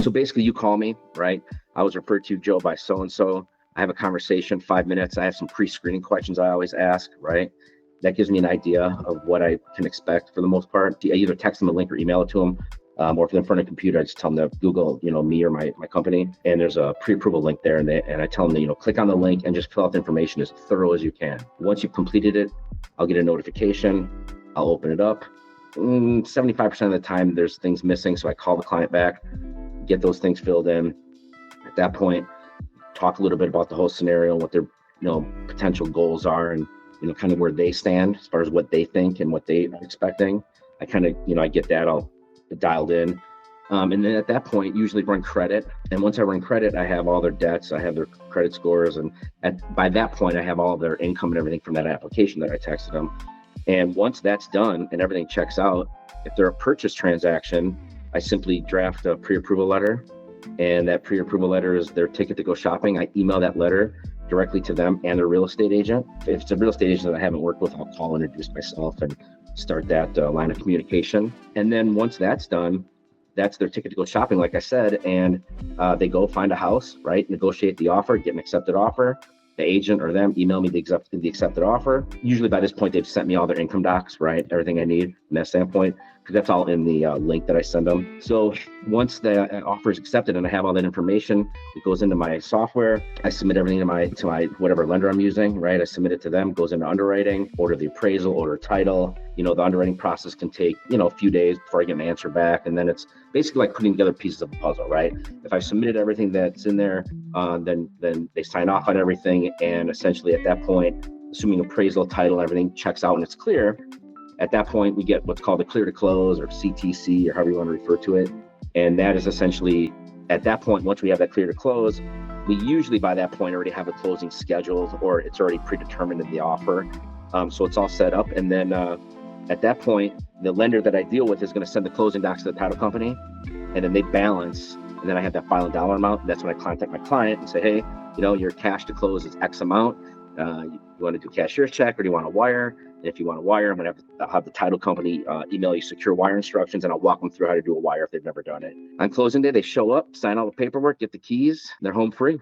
So basically you call me, right? I was referred to, Joe, by so-and-so. I have a conversation, 5 minutes. I have some pre-screening questions I always ask, right? That gives me an idea of what I can expect for the most part. I either text them a link or email it to them. Or if they're in front of a computer, I just tell them to Google, me or my company. And there's a pre-approval link there. And I tell them to, click on the link and just fill out the information as thorough as you can. Once you've completed it, I'll get a notification. I'll open it up. 75% of the time, there's things missing. So I call the client back, get those things filled in. At that point, talk a little bit about the whole scenario, what their potential goals are, and kind of where they stand as far as what they think and what they are expecting. I kind of I get that all dialed in, and then at that point usually run credit. And once I run credit, I have all their debts, I have their credit scores, and by that point I have all their income and everything from that application that I texted them. And once that's done and everything checks out, if they're a purchase transaction, I simply draft a pre-approval letter. And that pre-approval letter is their ticket to go shopping. I email that letter directly to them and their real estate agent. If it's a real estate agent that I haven't worked with, I'll call, introduce myself, and start that line of communication. And then once that's done, that's their ticket to go shopping, like I said, and they go find a house, right? Negotiate the offer, get an accepted offer. The agent or them email me the accepted offer. Usually by this point, they've sent me all their income docs, right? Everything I need from that standpoint, because that's all in the link that I send them. So once the offer is accepted and I have all that information, it goes into my software. I submit everything to my whatever lender I'm using, right? I submit it to them, goes into underwriting, order the appraisal, order title. The underwriting process can take, a few days before I get an answer back. And then it's basically like putting together pieces of a puzzle, right? If I've submitted everything that's in there, then they sign off on everything. And essentially at that point, assuming appraisal, title, everything checks out and it's clear, at that point we get what's called a clear to close, or CTC, or however you want to refer to it. And that is essentially, at that point, once we have that clear to close, we usually by that point already have a closing scheduled, or it's already predetermined in the offer. So it's all set up. And then at that point, the lender that I deal with is going to send the closing docs to the title company, and then they balance. And then I have that final dollar amount. And that's when I contact my client and say, hey, your cash to close is X amount. You want to do cashier's check, or do you want a wire? And if you want a wire, I'll have the title company email you secure wire instructions, and I'll walk them through how to do a wire if they've never done it. On closing day, they show up, sign all the paperwork, get the keys, they're home free.